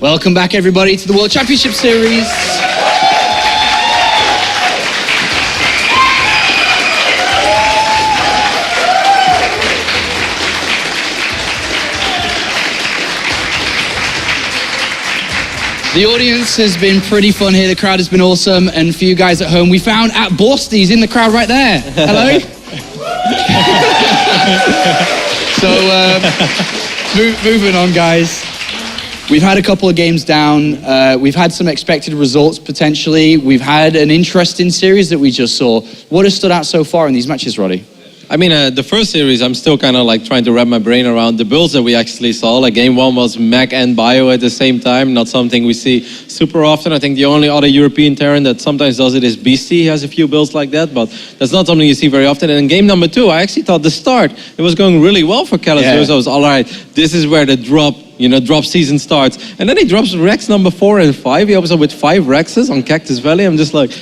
Welcome back, everybody, to the World Championship Series. The audience has been pretty fun here. The crowd has been awesome. And for you guys at home, we found at Borsty's in the crowd right there. Hello? So, moving on, guys. We've had a couple of games down. We've had some expected results, potentially. We've had an interesting series that we just saw. What has stood out so far in these matches, Roddy? I mean, the first series, I'm still kind of like trying to wrap my brain around the builds that we actually saw. Like game one was Mech and Bio at the same time, not something we see super often. I think the only other European Terran that sometimes does it is Beastie. He has a few builds like that, but that's not something you see very often. And in game number two, I actually thought the start, it was going really well for Kelazhur. Yeah. So I was all right, this is where the drop season starts. And then he drops Rex number 4 and 5. He opens up with 5 Rexes on Cactus Valley. I'm just like,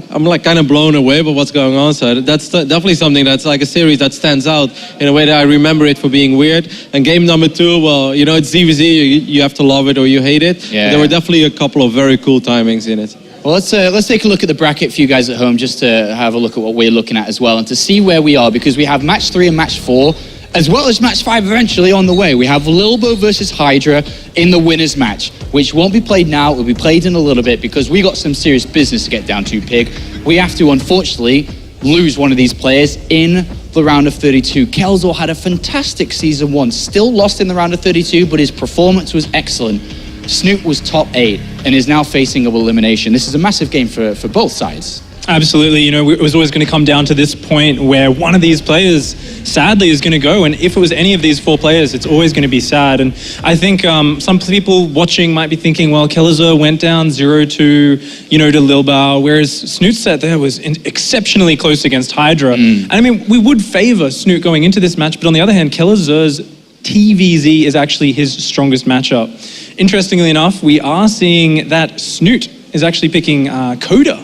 I'm kind of blown away by what's going on. So that's definitely something that's like a series that stands out in a way that I remember it for being weird. And game number 2, well, it's TvZ. You have to love it or you hate it. Yeah. There were definitely a couple of very cool timings in it. Well, let's take a look at the bracket for you guys at home, just to have a look at what we're looking at as well, and to see where we are, because we have match 3 and match 4, as well as match 5 eventually on the way. We have Lilbo versus Hydra in the winners match, which won't be played now, it will be played in a little bit, because we got some serious business to get down to, Pig. We have to, unfortunately, lose one of these players in the round of 32. Kelazhur had a fantastic season 1, still lost in the round of 32, but his performance was excellent. Snute was top 8 and is now facing of elimination. This is a massive game for both sides. Absolutely, it was always going to come down to this point where one of these players, sadly, is going to go. And if it was any of these 4 players, it's always going to be sad. And I think some people watching might be thinking, well, Kelazhur went down 0-2, to Lilbao, whereas Snute's set there was exceptionally close against Hydra. And I mean, we would favor Snute going into this match, but on the other hand, Kelazhur's TvZ is actually his strongest matchup. Interestingly enough, we are seeing that Snute is actually picking Coda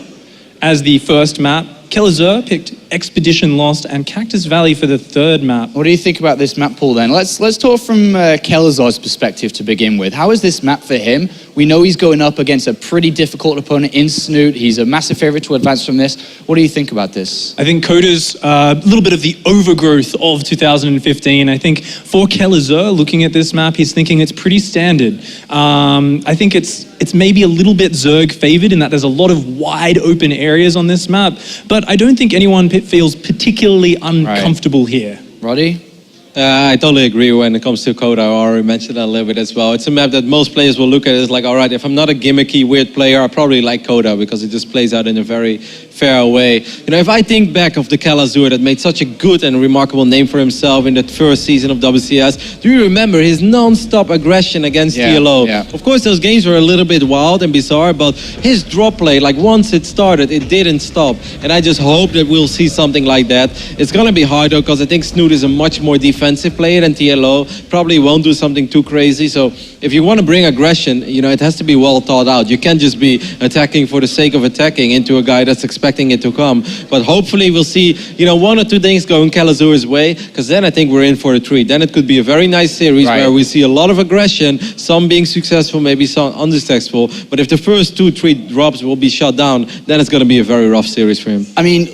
as the first map. Kelazhur picked Expedition Lost and Cactus Valley for the 3rd map. What do you think about this map pool then? Let's talk from Kelazhur's perspective to begin with. How is this map for him? We know he's going up against a pretty difficult opponent in Snute. He's a massive favorite to advance from this. What do you think about this? I think Coda's a little bit of the overgrowth of 2015. I think for Kelazhur, looking at this map, he's thinking it's pretty standard. I think it's maybe a little bit Zerg favored in that there's a lot of wide open areas on this map, but I don't think anyone feels particularly uncomfortable here. Roddy? I totally agree when it comes to Coda. I already mentioned that a little bit as well. It's a map that most players will look at as like, all right, if I'm not a gimmicky, weird player, I probably like Coda because it just plays out in a very fair way. If I think back of the Kelazhur that made such a good and remarkable name for himself in that first season of WCS, do you remember his non-stop aggression against TLO? Yeah. Of course, those games were a little bit wild and bizarre, but his drop play, like once it started, it didn't stop. And I just hope that we'll see something like that. It's going to be hard though, because I think Snute is a much more defensive player than TLO. Probably won't do something too crazy. So if you want to bring aggression, it has to be well thought out. You can't just be attacking for the sake of attacking into a guy that's expecting it to come. But hopefully we'll see, 1 or 2 things going Kelazhur's way, because then I think we're in for a treat. Then it could be a very nice series where we see a lot of aggression, some being successful, maybe some unsuccessful. But if the first 2-3 drops will be shut down, then it's going to be a very rough series for him. I mean,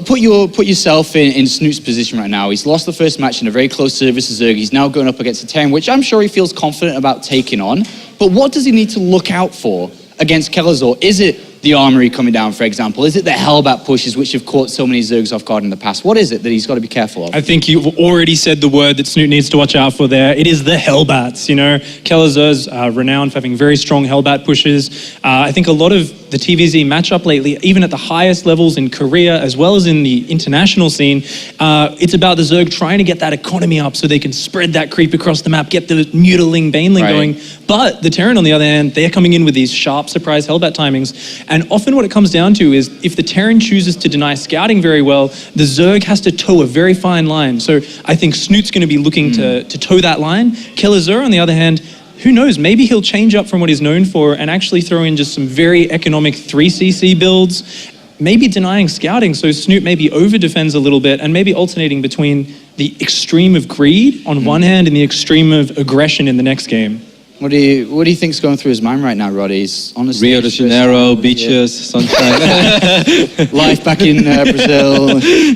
put yourself in Snute's position right now. He's lost the first match in a very close service to Zerg. He's now going up against a Terran, which I'm sure he feels confident about taking on. But what does he need to look out for against Kelazhur? Is it the armory coming down, for example? Is it the Hellbat pushes, which have caught so many Zergs off guard in the past? What is it that he's got to be careful of? I think you've already said the word that Snute needs to watch out for there. It is the Hellbats. Kelazhur's renowned for having very strong Hellbat pushes. I think a lot of the TvZ matchup lately, even at the highest levels in Korea, as well as in the international scene, it's about the Zerg trying to get that economy up so they can spread that creep across the map, get the Mutaling, Baneling going. But the Terran, on the other hand, they're coming in with these sharp surprise Hellbat timings. And often what it comes down to is if the Terran chooses to deny scouting very well, the Zerg has to toe a very fine line. So I think Snute's going to be looking to toe that line. Kelazhur, on the other hand, who knows, maybe he'll change up from what he's known for and actually throw in just some very economic 3cc builds, maybe denying scouting, so Snute maybe over-defends a little bit and maybe alternating between the extreme of greed on one hand and the extreme of aggression in the next game. What do you think's going through his mind right now, Roddy? He's honestly Rio de Janeiro, beaches, sunshine. life back in Brazil.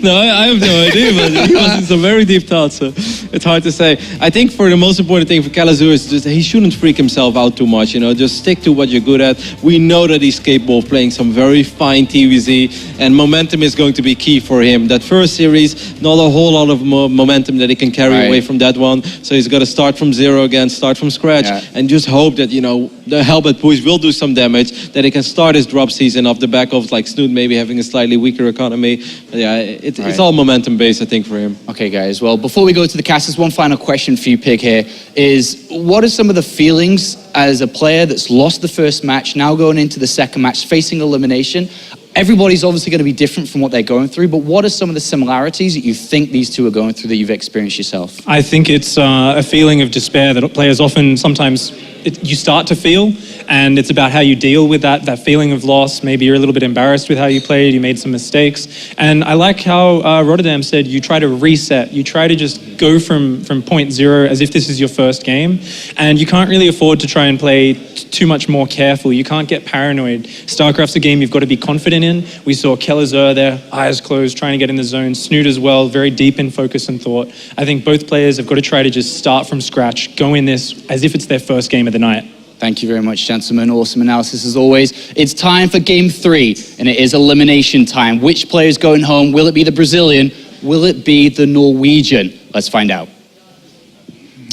No, I have no idea, but he was in some very deep thoughts, so it's hard to say. I think for the most important thing for Kelazhur is just he shouldn't freak himself out too much, just stick to what you're good at. We know that he's capable of playing some very fine TvZ, and momentum is going to be key for him. That first series, not a whole lot of momentum that he can carry away from that one, so he's got to start from zero again, start from scratch. Yeah. And just hope that, the helmet push will do some damage, that he can start his drop season off the back of like Snute maybe having a slightly weaker economy. But yeah, it's all momentum based, I think, for him. Okay, guys. Well, before we go to the casters, one final question for you, Pig, here is what are some of the feelings as a player that's lost the first match, now going into the second match, facing elimination? Everybody's obviously going to be different from what they're going through, but what are some of the similarities that you think these two are going through that you've experienced yourself? I think it's a feeling of despair that players often sometimes you start to feel, and it's about how you deal with that feeling of loss. Maybe you're a little bit embarrassed with how you played, you made some mistakes. And I like how Rotterdam said you try to reset, you try to just go from point zero as if this is your first game, and you can't really afford to try and play too much more careful. You can't get paranoid. StarCraft's a game you've got to be confident in. We saw Kelazhur there, eyes closed, trying to get in the zone. Snute as well, very deep in focus and thought. I think both players have got to try to just start from scratch, go in this as if it's their first game of the night. Thank you very much, gentlemen. Awesome analysis as always. It's time for game 3, and it is elimination time. Which player is going home? Will it be the Brazilian? Will it be the Norwegian? Let's find out.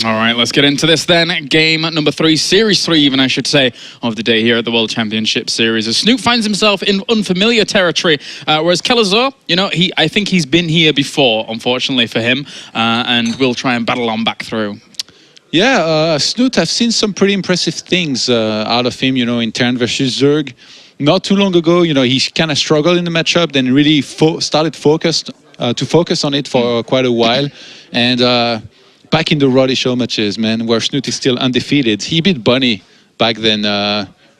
All right, let's get into this then. Game number 3, Series 3 even, I should say, of the day here at the World Championship Series. As Snute finds himself in unfamiliar territory, whereas Kelazhur, I think he's been here before, unfortunately for him, and we'll try and battle on back through. Yeah, Snute, I've seen some pretty impressive things out of him, in Terran versus Zerg. Not too long ago, he kind of struggled in the matchup, then really started to focus on it for quite a while. And back in the Roddy show matches, man, where Snute is still undefeated. He beat Bunny back then,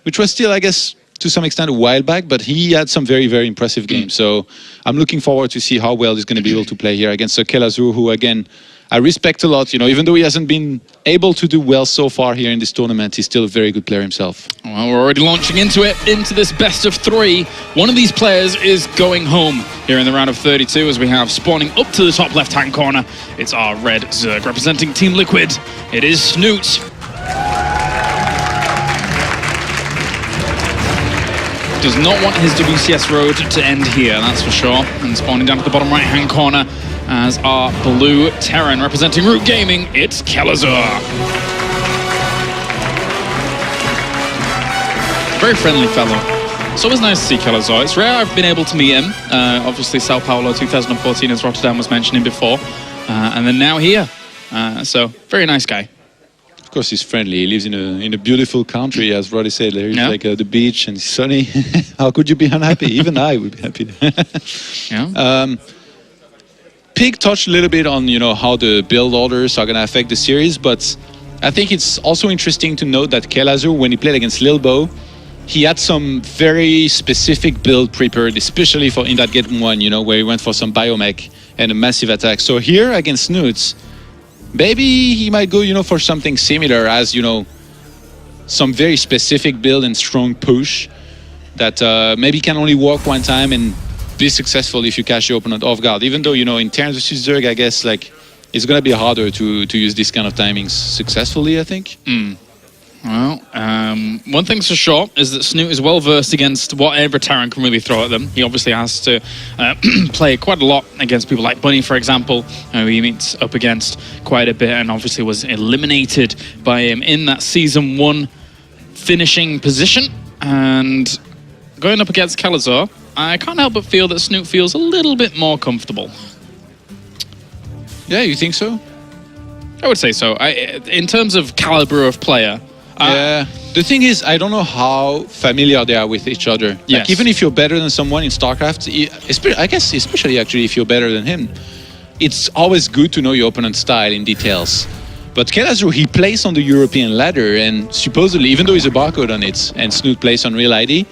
which was still, I guess, to some extent a while back, but he had some very, very impressive games. So I'm looking forward to see how well he's going to be able to play here against Kelazhur, who, again, I respect a lot. Even though he hasn't been able to do well so far here in this tournament, he's still a very good player himself. Well, we're already launching into this best of 3. One of these players is going home here in the round of 32, as we have spawning up to the top left-hand corner. It's our red Zerg representing Team Liquid. It is Snute. Does not want his WCS road to end here, that's for sure. And spawning down at the bottom right-hand corner as our blue Terran representing Root Gaming, it's Kelazhur. Very friendly fellow. It's always nice to see Kelazhur. It's rare I've been able to meet him. Obviously, Sao Paulo 2014, as Rotterdam was mentioning before. And then now here. So, very nice guy. Of course, he's friendly. He lives in a beautiful country, as Roddy said. There's like the beach and it's sunny. How could you be unhappy? Even I would be happy. Yeah. Pig touched a little bit on how the build orders are going to affect the series, but I think it's also interesting to note that Kelazhur, when he played against Lilbo, he had some very specific build prepared, especially for in that game 1, where he went for some biomech and a massive attack. So here against Snute, maybe he might go for something similar as some very specific build and strong push that maybe can only work one time and be successful if you catch your opponent off guard. Even though, in Terran versus Zerg, I guess, it's going to be harder to use this kind of timings successfully, I think. Well, one thing's for sure is that Snute is well versed against whatever Terran can really throw at them. He obviously has to play quite a lot against people like Bunny, for example, who he meets up against quite a bit and obviously was eliminated by him in that Season 1 finishing position. And going up against Kelazhur, I can't help but feel that Snute feels a little bit more comfortable. Yeah, you think so? I would say so. In terms of caliber of player. Yeah. The thing is, I don't know how familiar they are with each other. Yes. Even if you're better than someone in StarCraft, I guess especially actually if you're better than him, it's always good to know your opponent's style in details. But Kelazhur, he plays on the European ladder, and supposedly, even though he's a barcode on it, and Snute plays on Real ID,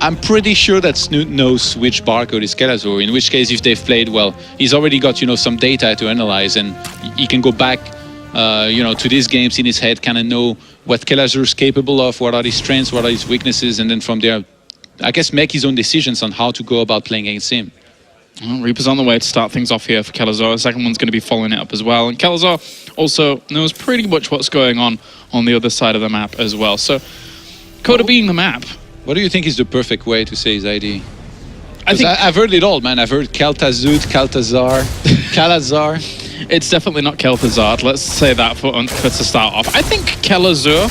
I'm pretty sure that Snute knows which barcode is Kelazhur, in which case if they've played well, he's already got some data to analyze, and he can go back to these games in his head, kind of know what Kelazhur is capable of, what are his strengths, what are his weaknesses, and then from there, I guess, make his own decisions on how to go about playing against him. Well, Reaper's on the way to start things off here for Kelazhur. The second one's going to be following it up as well. And Kelazhur also knows pretty much what's going on the other side of the map as well. So, Coda being the map. What do you think is the perfect way to say his ID? I've heard it all, man. I've heard Kelazhur, Kelazhur. It's definitely not Kelazhur. Let's say that for to start off. I think Kelazhur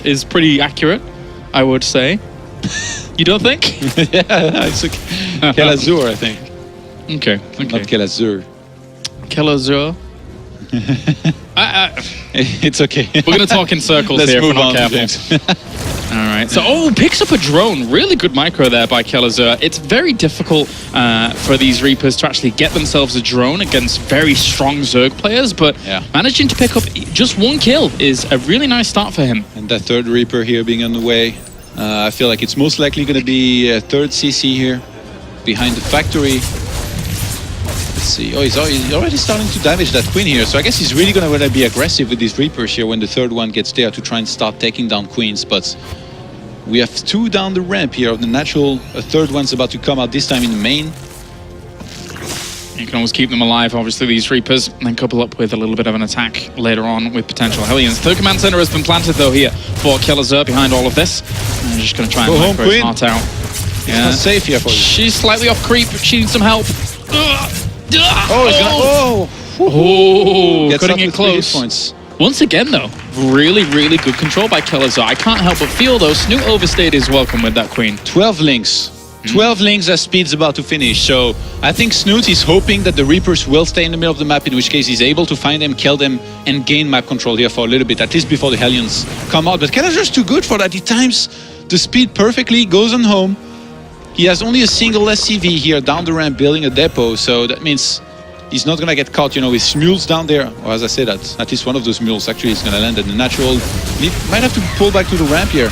is pretty accurate, I would say. You don't think? Yeah, it's okay. Kelazhur, I think. Okay. Not Kelazhur. Kelazhur. It's okay. We're going to talk in circles here if we're not careful. All right. So, picks up a drone. Really good micro there by Kelazhur. It's very difficult for these Reapers to actually get themselves a drone against very strong Zerg players, but managing to pick up just one kill is a really nice start for him. And that third Reaper here being on the way. I feel like it's most likely going to be a third CC here behind the factory. Let's see. Oh, he's already starting to damage that Queen here. So I guess he's really going to be aggressive with these Reapers here when the third one gets there to try and start taking down Queens. But we have two down the ramp here of the natural. A third one's about to come out, this time in the main. You can always keep them alive, obviously, these Reapers, and then couple up with a little bit of an attack later on with potential Hellions. Third command center has been planted, though, here for Kelazhur behind all of this. And just going to try and micro his heart out. It's not safe here for you. She's slightly off creep. She needs some help. Cutting it close. Once again, though, really, really good control by Kelazhur. I can't help but feel, though, Snute overstayed his welcome with that Queen. 12 links. 12 links as Speed's about to finish. So I think Snute is hoping that the Reapers will stay in the middle of the map, in which case he's able to find them, kill them, and gain map control here for a little bit, at least before the Hellions come out. But Kelazhur's too good for that. He times the speed perfectly, goes on home. He has only a single SCV here down the ramp building a depot, so that means he's not going to get caught, with mules down there. Or as I said, at least one of those mules actually is going to land at the natural. He might have to pull back to the ramp here.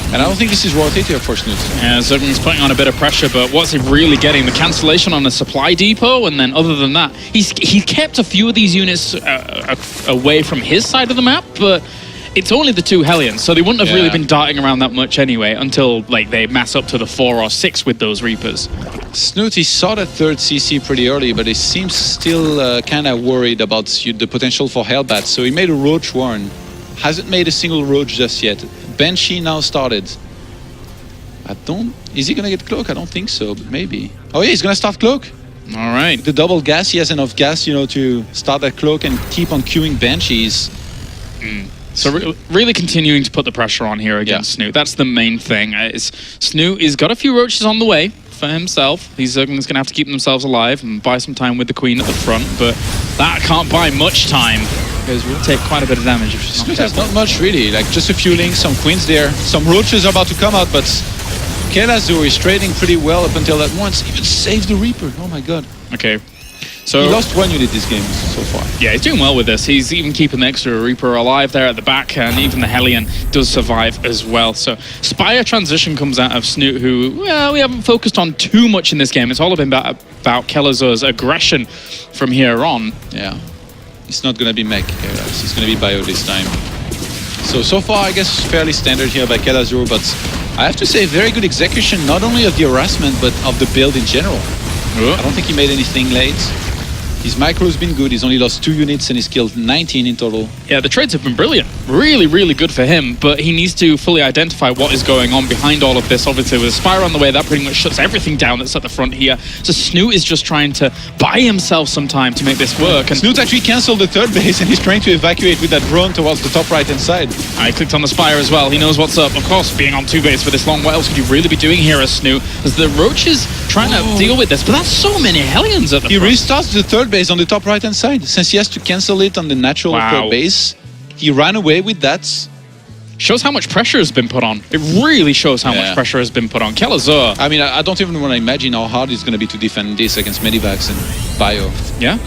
And I don't think this is worth it here for Snute. Yeah, Zergling's putting on a bit of pressure, but what's he really getting? The cancellation on the supply depot, and then other than that, he kept a few of these units away from his side of the map, but it's only the two Hellions, so they wouldn't have really been darting around that much anyway until they mass up to the 4 or 6 with those Reapers. Snute, he saw that third CC pretty early, but he seems still kind of worried about the potential for Hellbat, so he made a Roach Warren. Hasn't made a single Roach just yet. Banshee now started. Is he gonna get Cloak? I don't think so, but maybe. Oh yeah, he's gonna start Cloak. All right. The double gas, he has enough gas, to start that Cloak and keep on queuing Banshees. So really continuing to put the pressure on here against Snute. That's the main thing. Snute has got a few Roaches on the way for himself. These Zerglings gonna have to keep themselves alive and buy some time with the Queen at the front, but that can't buy much time, because we'll take quite a bit of damage if she's not careful. There's not much really, just a few links, some Queens there. Some Roaches are about to come out, but Kelazhur is trading pretty well up until that once. Even saved the Reaper, oh my god. Okay. So he lost one unit this game so far. Yeah, he's doing well with this. He's even keeping the extra Reaper alive there at the back, and even the Hellion does survive as well. So Spire transition comes out of Snute, who, we haven't focused on too much in this game. It's all been about Kelazhur's aggression from here on. Yeah. It's not going to be mech, it's going to be bio this time. So far, I guess, fairly standard here by Kelazhur, but I have to say, very good execution, not only of the harassment, but of the build in general. I don't think he made anything late. His micro's been good. He's only lost 2 units and he's killed 19 in total. Yeah, the trades have been brilliant. Really, really good for him, but he needs to fully identify what is going on behind all of this. Obviously, with a Spire on the way, that pretty much shuts everything down that's at the front here. So Snute is just trying to buy himself some time to make this work. And Snute actually cancelled the third base and he's trying to evacuate with that drone towards the top right-hand side. I clicked on the Spire as well. He knows what's up. Of course, being on 2 base for this long, what else could you really be doing here as Snute? As the Roach is trying to deal with this, but that's so many Hellions at the front. He restarts the third base on the top right-hand side. Since he has to cancel it on the natural third base, he ran away with that. Shows how much pressure has been put on. It really shows how much pressure has been put on. Kelazhur. I mean, I don't even want to imagine how hard it's going to be to defend this against Medivacs and Bio. Yeah.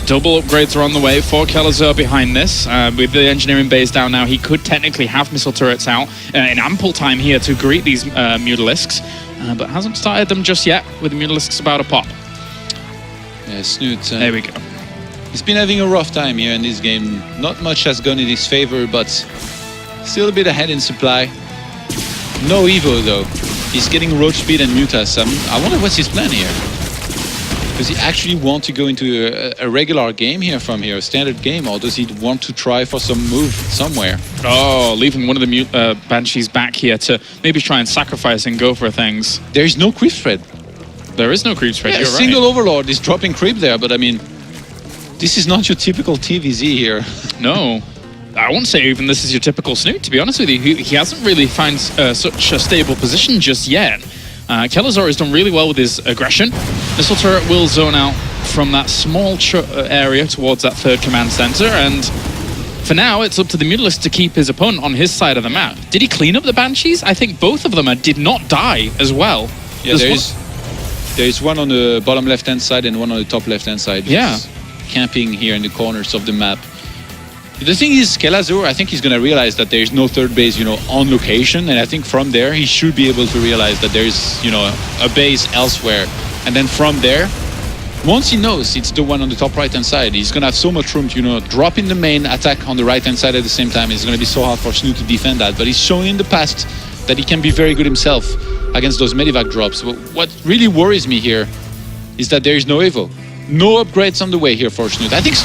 Double upgrades are on the way for Kelazhur behind this. With the engineering base down now, he could technically have missile turrets out in ample time here to greet these Mutalisks, but hasn't started them just yet with the Mutalisks about to pop. Yeah, Snute. There we go. He's been having a rough time here in this game. Not much has gone in his favor, but still a bit ahead in supply. No Evo though. He's getting Roach Speed and Mutas. I wonder what's his plan here. Does he actually want to go into a regular game here from here, a standard game, or does he want to try for some move somewhere? Oh, leaving one of the Banshees back here to maybe try and sacrifice and go for things. There is no creep thread. There is no creep thread, Yeah, you're a single right. Overlord is dropping creep there, but I mean, this is not your typical TvZ here. No. I won't say even this is your typical Snute, to be honest with you. He hasn't really found such a stable position just yet. Kelazhur has done really well with his aggression. Missile Turret will zone out from that small area towards that third command center, and for now it's up to the Mutalisk to keep his opponent on his side of the map. Did he clean up the Banshees? I think both of them did not die as well. Yeah, there is one on the bottom left-hand side and one on the top left-hand side. Yeah. Camping here in the corners of the map. The thing is, Kelazhur, I think he's going to realize that there's no third base, on location. And I think from there, he should be able to realize that there's, a base elsewhere. And then from there, once he knows it's the one on the top right-hand side, he's going to have so much room to, drop in the main, attack on the right-hand side at the same time. It's going to be so hard for Snute to defend that. But he's shown in the past that he can be very good himself against those Medivac drops. But what really worries me here is that there is no Evo. No upgrades on the way here for Snute. I think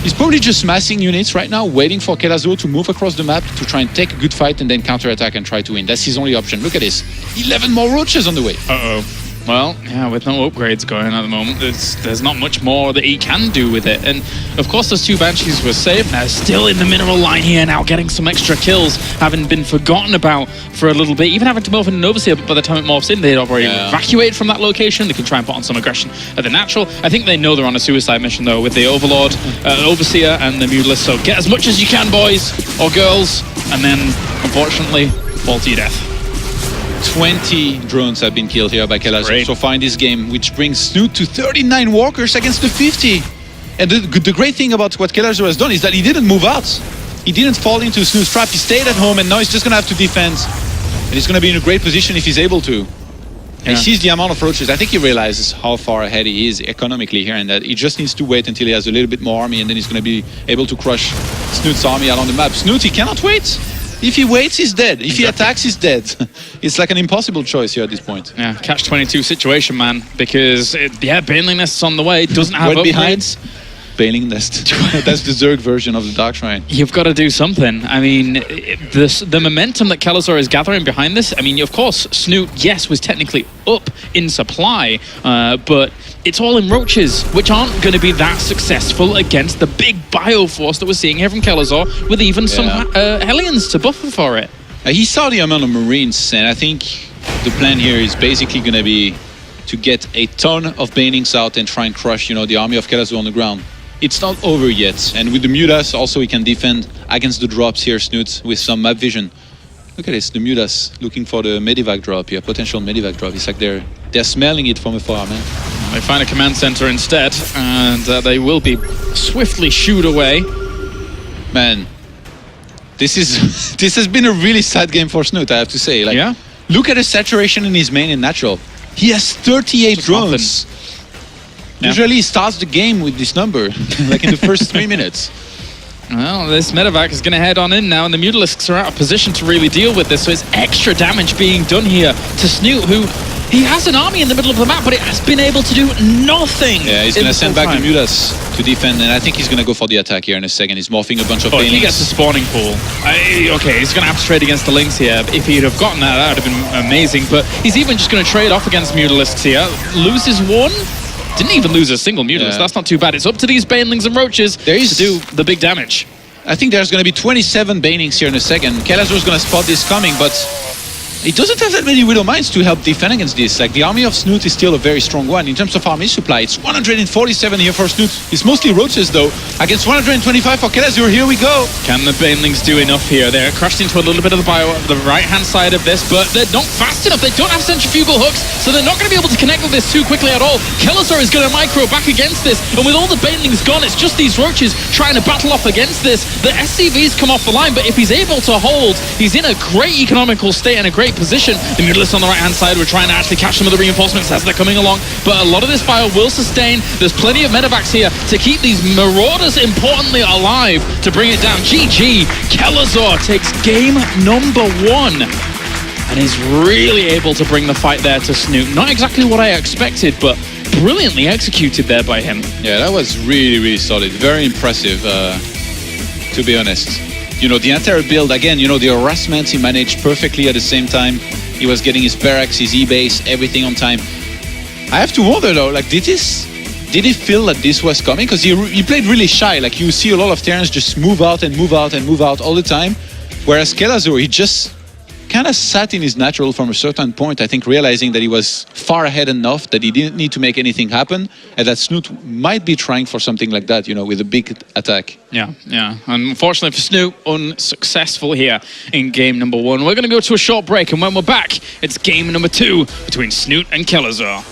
He's probably just massing units right now, waiting for Kelazhur to move across the map to try and take a good fight and then counterattack and try to win. That's his only option. Look at this. 11 more roaches on the way. Uh-oh. Well, yeah, with no upgrades going at the moment, there's not much more that he can do with it. And of course, those two Banshees were saved. They're still in the mineral line here now, getting some extra kills, having been forgotten about for a little bit. Even having to morph in an Overseer, but by the time it morphs in, they'd already evacuated from that location. They can try and put on some aggression at the natural. I think they know they're on a suicide mission, though, with the Overlord, Overseer, and the Mutalisk. So get as much as you can, boys or girls, and then, unfortunately, fall to your death. 20 drones have been killed here by Kelazhur so far in this game, which brings Snute to 39 walkers against the 50. And the great thing about what Kelazhur has done is that he didn't move out. He didn't fall into Snute's trap. He stayed at home, and now he's just going to have to defend. And he's going to be in a great position if he's able to. And he sees the amount of roaches. I think he realizes how far ahead he is economically here, and that he just needs to wait until he has a little bit more army, and then he's going to be able to crush Snute's army along the map. Snute, he cannot wait. If he waits, he's dead. If he attacks, he's dead. It's like an impossible choice here at this point. Yeah, catch-22 situation, man. Because, Baneling Nest's on the way. Doesn't have upgrades. Baneling Nest. That's the Zerg version of the Dark Shrine. You've got to do something. I mean, the momentum that Kelazhur is gathering behind this, I mean, of course, Snute, yes, was technically up in supply, but it's all in roaches, which aren't going to be that successful against the big bioforce that we're seeing here from Kelazhur, with even some Hellions to buffer for it. He saw the amount of Marines, and I think the plan here is basically going to be to get a ton of Banelings out and try and crush, the army of Kelazhur on the ground. It's not over yet, and with the Mutas, also he can defend against the drops here, Snute, with some map vision. Look at this, the Mutas looking for the Medivac drop here, potential Medivac drop. It's like they're smelling it from afar, man. They find a command center instead, and they will be swiftly shooed away. Man, this has been a really sad game for Snute, I have to say. Like, look at the saturation in his main and natural. He has 38 drones. Usually he starts the game with this number, like in the first 3 minutes. Well, this Medivac is going to head on in now, and the Mutalisks are out of position to really deal with this, so it's extra damage being done here to Snute, who he has an army in the middle of the map, but it has been able to do nothing. Yeah, he's going to send back the Mutas to defend, and I think he's going to go for the attack here in a second. He's morphing a bunch of Banelings. He gets the spawning pool. Okay, he's going to have to trade against the Lynx here. If he'd have gotten that, that would have been amazing, but he's even just going to trade off against Mutalisks here. Loses one. Didn't even lose a single Mutalisk. That's not too bad. It's up to these Banelings and Roaches to do the big damage. I think there's going to be 27 Banelings here in a second. Kelazhur's going to spot this coming, but he doesn't have that many Widow Mines to help defend against this. Like, the army of Snute is still a very strong one. In terms of army supply, it's 147 here for Snute. It's mostly Roaches, though. Against 125 for Kelazhur. Here we go. Can the Banelings do enough here? They're crashed into a little bit of the bio, the right-hand side of this, but they're not fast enough. They don't have centrifugal hooks, so they're not going to be able to connect with this too quickly at all. Kelazhur is going to micro back against this, and with all the Banelings gone, it's just these Roaches trying to battle off against this. The SCVs come off the line, but if he's able to hold, he's in a great economical state and a great position. The Mutalists on the right-hand side, we're trying to actually catch some of the reinforcements as they're coming along, but a lot of this fire will sustain. There's plenty of medevacs here to keep these Marauders importantly alive to bring it down. GG, Kelazhur takes game number 1 and is really able to bring the fight there to Snute. Not exactly what I expected, but brilliantly executed there by him. Yeah, that was really, really solid. Very impressive, to be honest. You know, the entire build, again, you know, the harassment he managed perfectly at the same time. He was getting his barracks, his E-base, everything on time. I have to wonder though, like, did he feel that this was coming? Because he played really shy. Like, you see a lot of Terrans just move out and move out and move out all the time. Whereas Kelazhur, he just kind of sat in his natural from a certain point, I think, realizing that he was far ahead enough that he didn't need to make anything happen, and that Snute might be trying for something like that, you know, with a big attack. Yeah. Unfortunately for Snute, unsuccessful here in game number 1. We're going to go to a short break, and when we're back, it's game number 2 between Snute and Kelazhur.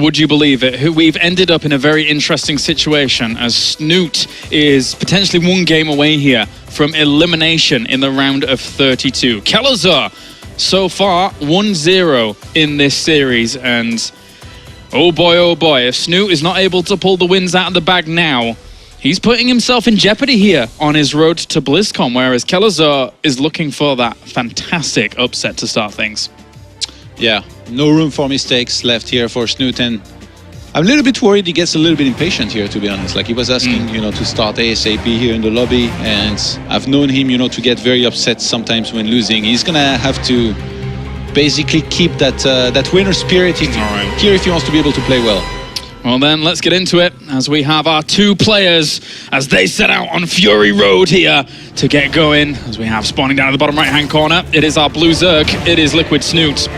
Would you believe it? We've ended up in a very interesting situation as Snute is potentially one game away here from elimination in the round of 32. Kelazhur, so far, 1-0 in this series, and oh boy, if Snute is not able to pull the wins out of the bag now, he's putting himself in jeopardy here on his road to BlizzCon, whereas Kelazhur is looking for that fantastic upset to start things. Yeah, no room for mistakes left here for Snute, and I'm a little bit worried he gets a little bit impatient here, to be honest. Like, he was asking, to start ASAP here in the lobby, and I've known him, to get very upset sometimes when losing. He's gonna have to basically keep that winner spirit here if he wants to be able to play well. Well then, let's get into it as we have our two players as they set out on Fury Road here to get going. As we have spawning down at the bottom right-hand corner, it is our blue Zerg, it is Liquid Snute.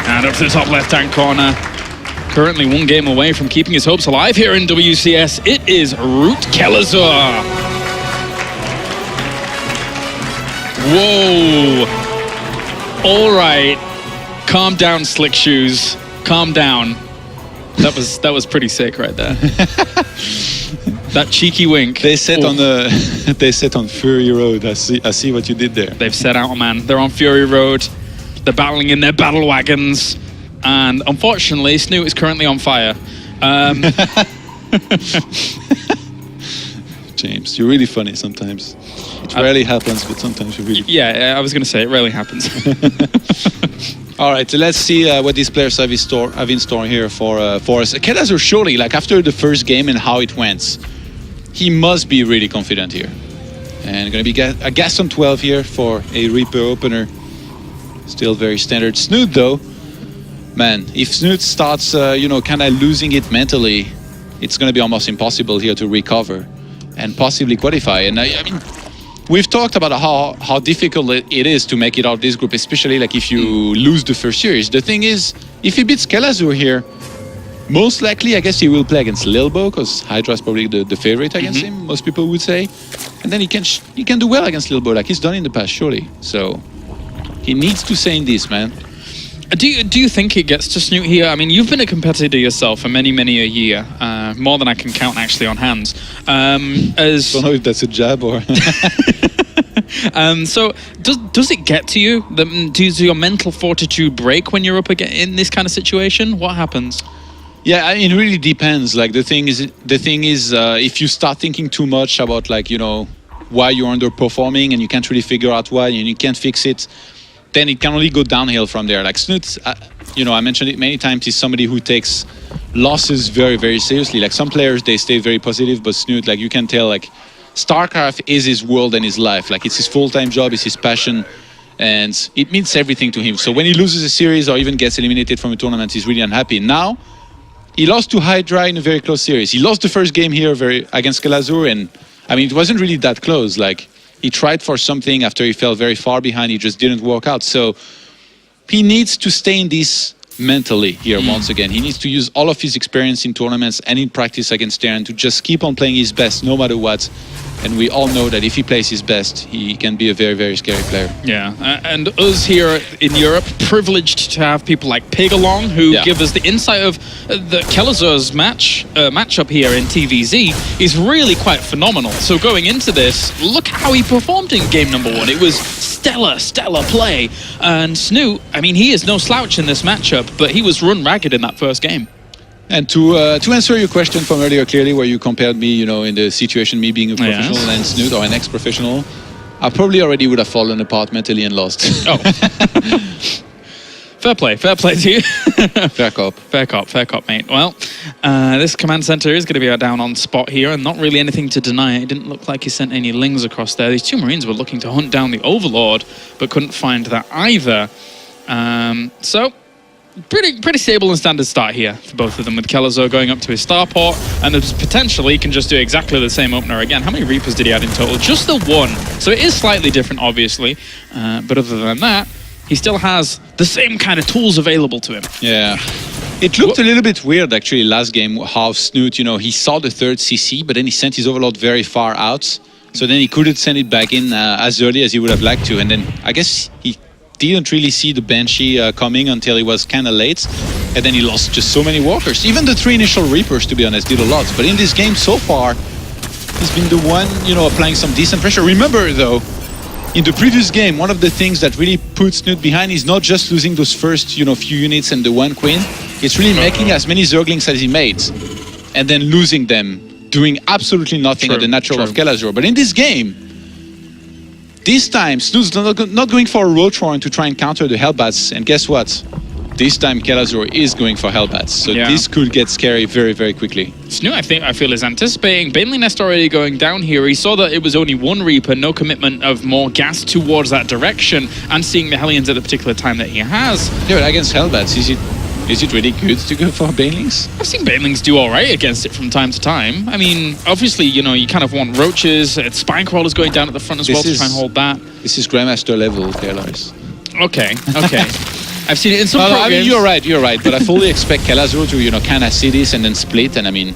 And up to the top left-hand corner, currently one game away from keeping his hopes alive here in WCS, it is Root Kelazhur. Whoa. All right, calm down, Slick Shoes. Calm down. That was pretty sick right there. That cheeky wink. They set on Fury Road. I see what you did there. They've set out, man. They're on Fury Road. They're battling in their battle wagons, and unfortunately, Snute is currently on fire. James, you're really funny sometimes. It rarely happens, but sometimes you're really funny. Yeah, I was going to say, it rarely happens. All right, so let's see what these players have in store here for us. Kelazhur, surely, like after the first game and how it went, he must be really confident here. And going to be a Gaston 12 here for a Reaper opener. Still very standard. Snute, though, man, if Snute starts, kind of losing it mentally, it's going to be almost impossible here to recover and possibly qualify. And I mean, we've talked about how difficult it is to make it out of this group, especially like if you lose the first series. The thing is, if he beats Kelazhur here, most likely, I guess he will play against Lilbo, because Hydra is probably the favorite against him, most people would say. And then he can do well against Lilbo, like he's done in the past, surely. So he needs to say in this, man. Do you think it gets to Snute here? I mean, you've been a competitor yourself for many a year, more than I can count actually on hands. I don't know if that's a jab or... So does it get to you? Does your mental fortitude break when you're up again in this kind of situation? What happens? Yeah, I mean, it really depends. Like the thing is, if you start thinking too much about why you're underperforming and you can't really figure out why and you can't fix it, then it can only go downhill from there. Like Snute, I mentioned it many times, he's somebody who takes losses very, very seriously. Like some players, they stay very positive, but Snute, like you can tell, like StarCraft is his world and his life. Like it's his full-time job, it's his passion, and it means everything to him. So when he loses a series or even gets eliminated from a tournament, he's really unhappy. Now, he lost to Hydra in a very close series. He lost the first game here against Kelazhur, and I mean, it wasn't really that close. Like, he tried for something after he fell very far behind. He just didn't work out. So he needs to stay in this mentally here once again. He needs to use all of his experience in tournaments and in practice against Terran to just keep on playing his best no matter what. And we all know that if he plays his best, he can be a very, very scary player. Yeah, and us here in Europe, privileged to have people like Pig along who give us the insight of the Kelazhur's matchup here in TvZ is really quite phenomenal. So going into this, look how he performed in game number 1. It was stellar play. And Snute, I mean, he is no slouch in this matchup, but he was run ragged in that first game. And to answer your question from earlier, clearly, where you compared me, in the situation, me being a professional and Snute or an ex-professional, I probably already would have fallen apart mentally and lost. Oh. Fair play to you. Fair cop, mate. Well, this command center is going to be down on spot here, and not really anything to deny. It didn't look like he sent any lings across there. These two Marines were looking to hunt down the Overlord, but couldn't find that either. So, pretty stable and standard start here for both of them, with Kelazhur going up to his starport, and potentially can just do exactly the same opener again. How many Reapers did he add in total? Just the one. So it is slightly different, obviously, but other than that, he still has the same kind of tools available to him. Yeah. It looked a little bit weird, actually, last game, how Snute, he saw the third CC, but then he sent his Overlord very far out, so then he couldn't send it back in as early as he would have liked to, and then I guess he didn't really see the Banshee coming until it was kind of late. And then he lost just so many walkers. Even the 3 initial Reapers, to be honest, did a lot. But in this game so far, he's been the one, applying some decent pressure. Remember, though, in the previous game, one of the things that really puts Snute behind is not just losing those first, few units and the 1 queen. It's really making as many Zerglings as he made, and then losing them, doing absolutely nothing at the natural of Kelazhur. But in this game, this time, Snute's not going for a Roach-Warren to try and counter the Hellbats. And guess what? This time Kelazhur is going for Hellbats, so this could get scary very, very quickly. Snute, I feel, is anticipating. Baneling Nest already going down here. He saw that it was only 1 Reaper, no commitment of more gas towards that direction, and seeing the Hellions at the particular time that he has. Yeah, but against Hellbats, is it really good to go for Banelings? I've seen Banelings do all right against it from time to time. I mean, obviously, you kind of want Roaches. Spine Crawlers going down at the front as well to try and hold that. This is Grandmaster level, Kelazhur. Okay. I've seen it in some programs. I mean, you're right, but I fully expect Kelazhur to, kind of see this and then split, and I mean,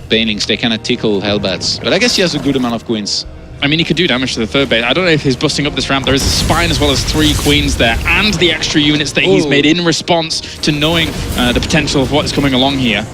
Banelings, they kind of tickle Hellbats. But I guess he has a good amount of queens. I mean, he could do damage to the 3rd base. I don't know if he's busting up this ramp. There is a Spine as well as 3 queens there, and the extra units that he's made in response to knowing the potential of what's coming along here.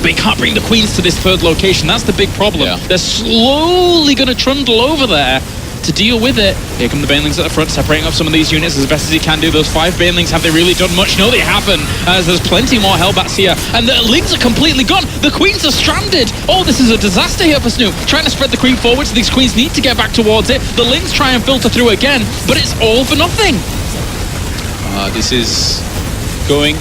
But he can't bring the queens to this 3rd location. That's the big problem. Yeah. They're slowly going to trundle over there to deal with it. Here come the Banelings at the front, separating off some of these units as best as he can do. Those 5 Banelings, have they really done much? No, they haven't, as there's plenty more Hellbats here. And the Lings are completely gone. The Queens are stranded. Oh, this is a disaster here for Snute. Trying to spread the Queen forward, so these Queens need to get back towards it. The Lings try and filter through again, but it's all for nothing. This is going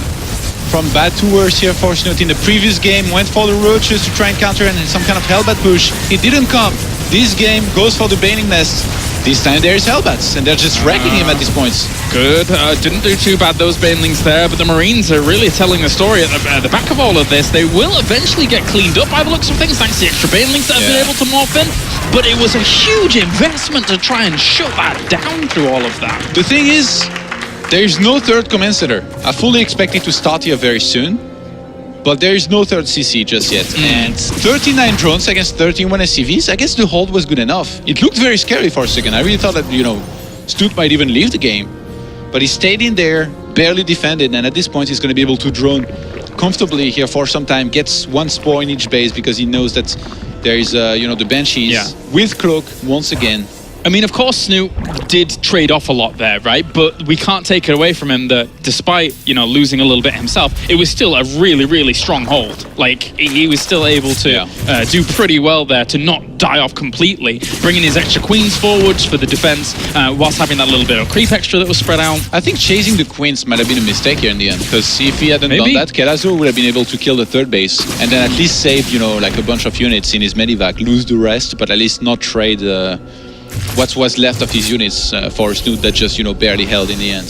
from bad to worse here for Snute. In the previous game, went for the Roaches to try and counter and some kind of Hellbat push. It didn't come. This game goes for the Baneling Nest. This time there's Hellbats, and they're just wrecking him at these points. Good. Didn't do too bad, those Banelings there, but the Marines are really telling the story at the back of all of this. They will eventually get cleaned up by the looks of things, thanks to the extra Banelings that have been able to morph in. But it was a huge investment to try and shut that down through all of that. The thing is, there's no 3rd Command Center. I fully expect it to start here very soon, but there is no 3rd CC just yet. And 39 drones against 31 SCVs, I guess the hold was good enough. It looked very scary for a second. I really thought that, Snute might even leave the game. But he stayed in there, barely defended, and at this point he's going to be able to drone comfortably here for some time, gets 1 spore in each base because he knows that there is, the Banshees with Cloak once again. I mean, of course, Snute did trade off a lot there, right? But we can't take it away from him that despite, losing a little bit himself, it was still a really, really strong hold. Like, he was still able to do pretty well there to not die off completely, bringing his extra queens forwards for the defense, whilst having that little bit of creep extra that was spread out. I think chasing the queens might have been a mistake here in the end, because if he hadn't done that, Kelazhur would have been able to kill the 3rd base, and then at least save, like a bunch of units in his medivac, lose the rest, but at least not trade what was left of his units for Snute that just, barely held in the end.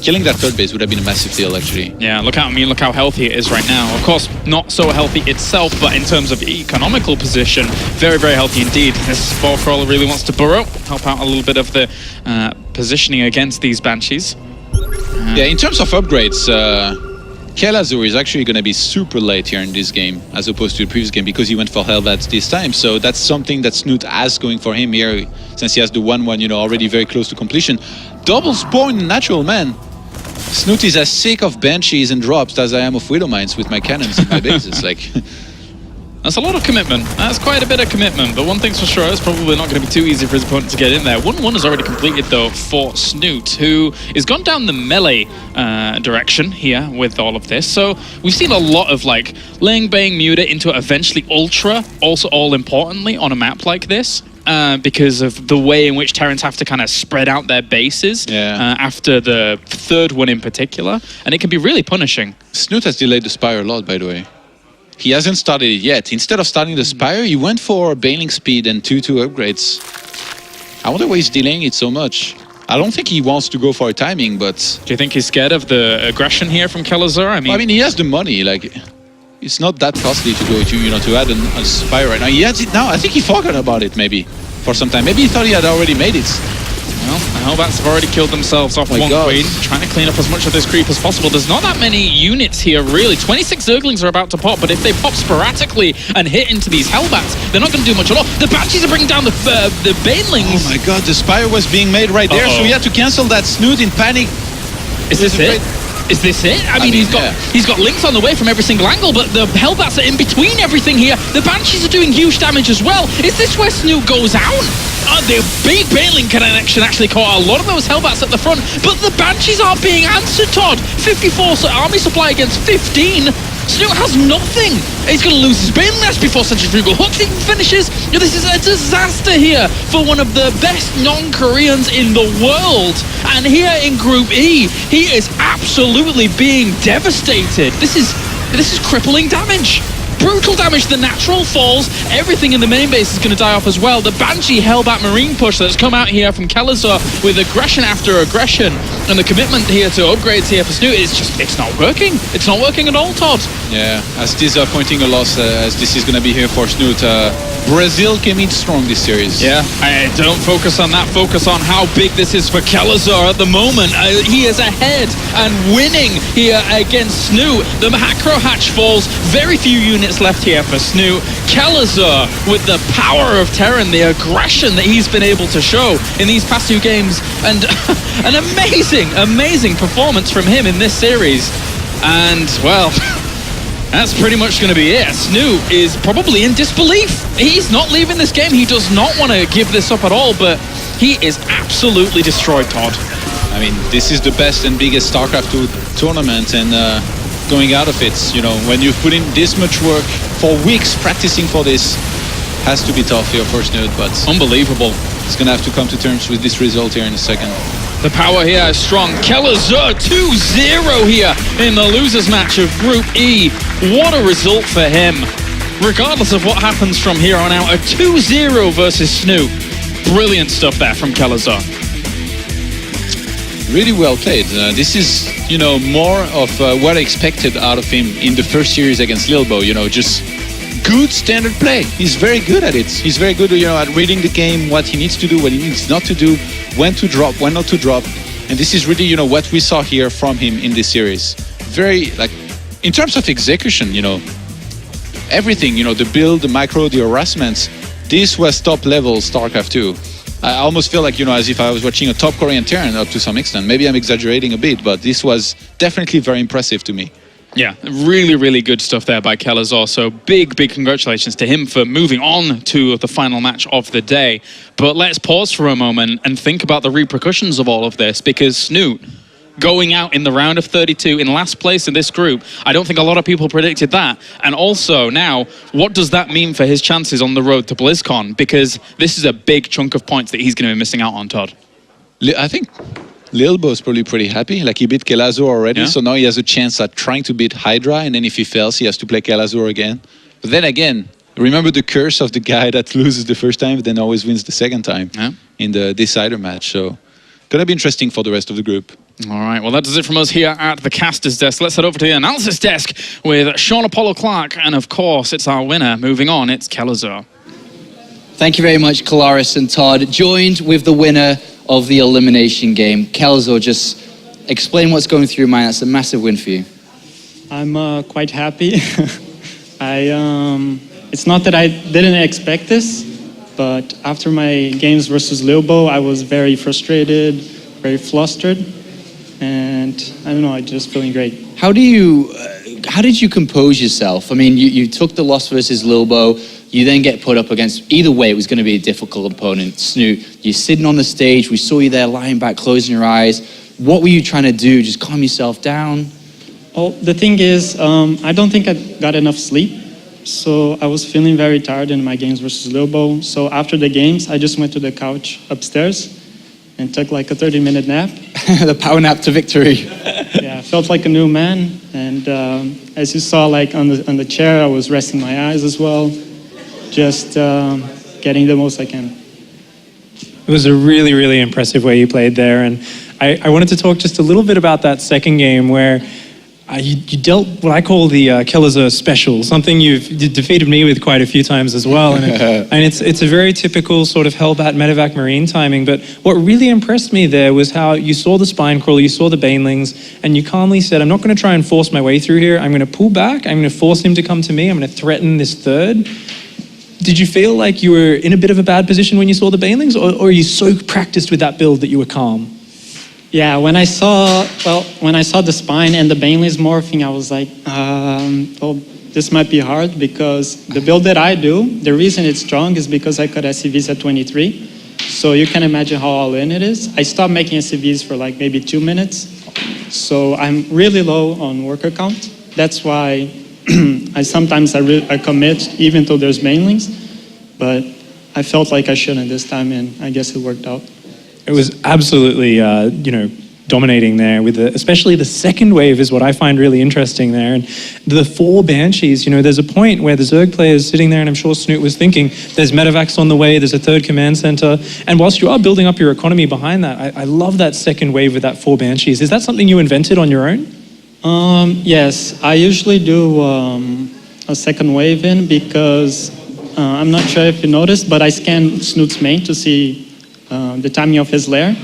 Killing that 3rd base would have been a massive deal, actually. Yeah, look how healthy it is right now. Of course, not so healthy itself, but in terms of economical position, very, very healthy indeed. This Spore Crawler really wants to burrow, help out a little bit of the positioning against these Banshees. Yeah, in terms of upgrades, Kelazhur is actually going to be super late here in this game, as opposed to the previous game, because he went for Hellbats this time. So that's something that Snute has going for him here, since he has the 1-1, already very close to completion. Double Spore in natural, man. Snute is as sick of Banshees and drops as I am of Widow Mines with my cannons in my bases. That's a lot of commitment. That's quite a bit of commitment. But one thing's for sure, it's probably not going to be too easy for his opponent to get in there. 1-1 is already completed, though, for Snute, who has gone down the melee direction here with all of this. So we've seen a lot of, laying Bang Muta into eventually Ultra, also all importantly, on a map like this. Because of the way in which Terrans have to kind of spread out their bases after the 3rd one in particular. And it can be really punishing. Snute has delayed the Spire a lot, by the way. He hasn't started it yet. Instead of starting the Spire, he went for Baneling speed and 2-2 upgrades. I wonder why he's delaying it so much. I don't think he wants to go for a timing, but... Do you think he's scared of the aggression here from Kelazhur? I mean, he has the money. It's not that costly to go to add a Spire right now. He has it now. I think he forgot about it, maybe, for some time. Maybe he thought he had already made it. Well, the Hellbats have already killed themselves off 1 queen, trying to clean up as much of this creep as possible. There's not that many units here, really. 26 Zerglings are about to pop, but if they pop sporadically and hit into these Hellbats, they're not going to do much at all. The Banshees are bringing down the Banelings. Oh my god, the Spire was being made right there, so he had to cancel that. Snute in panic Is this it? Is this it? I mean, he's got links on the way from every single angle, but the Hellbats are in between everything here. The Banshees are doing huge damage as well. Is this where Snute goes out? The big bailing connection actually caught a lot of those Hellbats at the front, but the Banshees are being answered, Todd. 54 army supply against 15. Snute has nothing. He's going to lose his Bane Nest before Centrifugal Hooks even finishes. This is a disaster here for one of the best non-Koreans in the world. And here in Group E, he is absolutely being devastated. This is crippling damage. Brutal damage, the natural falls, everything in the main base is going to die off as well. The Banshee Hellbat Marine push that's come out here from Kelazhur with aggression after aggression, and the commitment here to upgrades here for Snute is just, it's not working. It's not working at all, Todd. Yeah, as disappointing a loss as this is going to be here for Snute. Brazil came in strong this series. Yeah, don't focus on that. Focus on how big this is for Kelazhur at the moment. He is ahead and winning here against Snute. The macro hatch falls. Very few units left here for Snute. Kelazhur with the power of Terran, the aggression that he's been able to show in these past two games, and an amazing performance from him in this series. And, well, that's pretty much going to be it. Snute is probably in disbelief. He's not leaving this game. He does not want to give this up at all, but he is absolutely destroyed, Todd. I mean, this is the best and biggest StarCraft 2 tournament, and going out of it, you know, when you've put in this much work for weeks practicing for this, has to be tough here for Snute, but unbelievable. He's going to have to come to terms with this result here in a second. The power here is strong. Kelazhur 2-0 here in the losers match of Group E. What a result for him. Regardless of what happens from here on out, a 2-0 versus Snute. Brilliant stuff there from Kelazhur. Really well played. This is, you know, more of what I expected out of him in the first series against Lilbo. You know, just good standard play. He's very good at it. He's very good, you know, at reading the game, what he needs to do, what he needs not to do, when to drop, when not to drop. And this is really, you know, what we saw here from him in this series. Very, like, in terms of execution, you know, everything, you know, the build, the micro, the harassments, this was top level StarCraft 2. I almost feel like, you know, as if I was watching a top Korean Terran up to some extent. Maybe I'm exaggerating a bit, but this was definitely very impressive to me. Yeah, really good stuff there by Kelazhur. So big congratulations to him for moving on to the final match of the day. But let's pause for a moment and think about the repercussions of all of this, because Snute going out in the round of 32 in last place in this group, I don't think a lot of people predicted that. And also now, what does that mean for his chances on the road to BlizzCon? Because this is a big chunk of points that he's going to be missing out on, Todd. I think Lilbo's probably pretty happy. Like, he beat Kelazhur already, so now he has a chance at trying to beat Hydra, and then if he fails, he has to play Kelazhur again. But then again, remember the curse of the guy that loses the first time, but then always wins the second time in the decider match. So, gonna be interesting for the rest of the group. All right, well, that does it from us here at the caster's desk. Let's head over to the analysis desk with Sean Apollo Clark, and of course, it's our winner. Moving on, it's Kelazhur. Thank you very much, Kalaris and Todd. Joined with the winner of the elimination game, Kelazhur. Just explain what's going through your mind. That's a massive win for you. I'm quite happy. It's not that I didn't expect this, but after my games versus Lilbo, I was very frustrated, very flustered, and I don't know, I'm just feeling great. How did you compose yourself? I mean, you took the loss versus Lilbo. You then get put up against, either way, it was going to be a difficult opponent. Snute, you're sitting on the stage. We saw you there lying back, closing your eyes. What were you trying to do? Just calm yourself down? Well, the thing is, I don't think I got enough sleep. So I was feeling very tired in my games versus Lilbo. So after the games, I just went to the couch upstairs and took like a 30-minute nap. The power nap to victory. Yeah, I felt like a new man. And as you saw, like on the chair, I was resting my eyes as well. Just getting the most I can. It was a really impressive way you played there. And I wanted to talk just a little bit about that second game where you dealt what I call the Kelazhur special, something you've defeated me with quite a few times as well. And, it's a very typical sort of Hellbat medevac marine timing. But what really impressed me there was how you saw the spine crawler, you saw the banelings, and you calmly said, I'm not going to try and force my way through here. I'm going to pull back. I'm going to force him to come to me. I'm going to threaten this third. Did you feel like you were in a bit of a bad position when you saw the banelings, or are you so practiced with that build that you were calm? Yeah, when I saw the spine and the Bainley's morphing, I was like, well, this might be hard because the build that I do, the reason it's strong is because I cut SCVs at 23. So you can imagine how all in it is. I stopped making SCVs for like maybe 2 minutes. So I'm really low on worker count. That's why I commit even though there's mainlings. But I felt like I shouldn't this time, and I guess it worked out. It was absolutely, dominating there with especially the second wave is what I find really interesting there. And the 4 Banshees, there's a point where the Zerg player is sitting there, and I'm sure Snute was thinking, there's medevacs on the way, there's a 3rd command center. And whilst you are building up your economy behind that, I love that second wave with that 4 Banshees. Is that something you invented on your own? Yes, I usually do a second wave in because I'm not sure if you noticed, but I scanned Snoot's main to see the timing of his lair,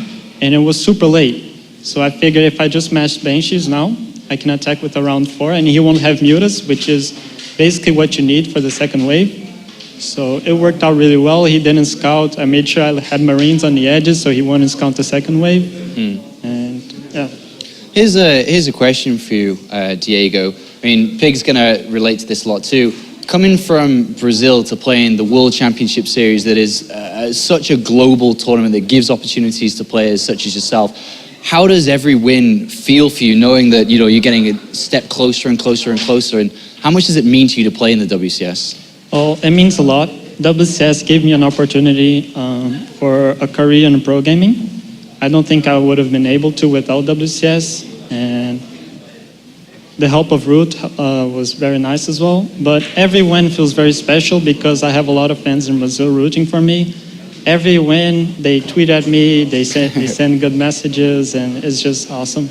and it was super late. So I figured if I just match Banshees now, I can attack with around 4, and he won't have mutas, which is basically what you need for the second wave. So it worked out really well. He didn't scout. I made sure I had Marines on the edges so he wouldn't scout the second wave. And yeah. Here's a question for you, Diego. I mean, Pig's going to relate to this a lot too. Coming from Brazil to play in the World Championship Series that is such a global tournament that gives opportunities to players such as yourself, how does every win feel for you, knowing that you're getting a step closer and closer and closer, and how much does it mean to you to play in the WCS? Oh, it means a lot. WCS gave me an opportunity for a career in pro gaming. I don't think I would have been able to without WCS, and the help of Root was very nice as well. But every win feels very special because I have a lot of fans in Brazil rooting for me. Every win, they tweet at me, they send good messages, and it's just awesome.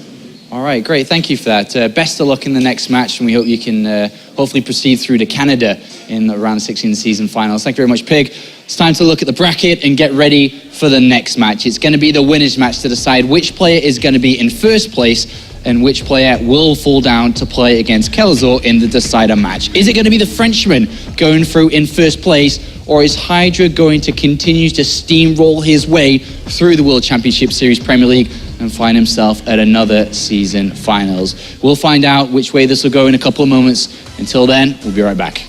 All right, great. Thank you for that. Best of luck in the next match, and we hope you can hopefully proceed through to Canada in the round 16 season finals. Thank you very much, Pig. It's time to look at the bracket and get ready for the next match. It's going to be the winners match to decide which player is going to be in first place and which player will fall down to play against Kelazhur in the decider match. Is it going to be the Frenchman going through in first place, or is Hydra going to continue to steamroll his way through the World Championship Series Premier League and find himself at another season finals? We'll find out which way this will go in a couple of moments. Until then, we'll be right back.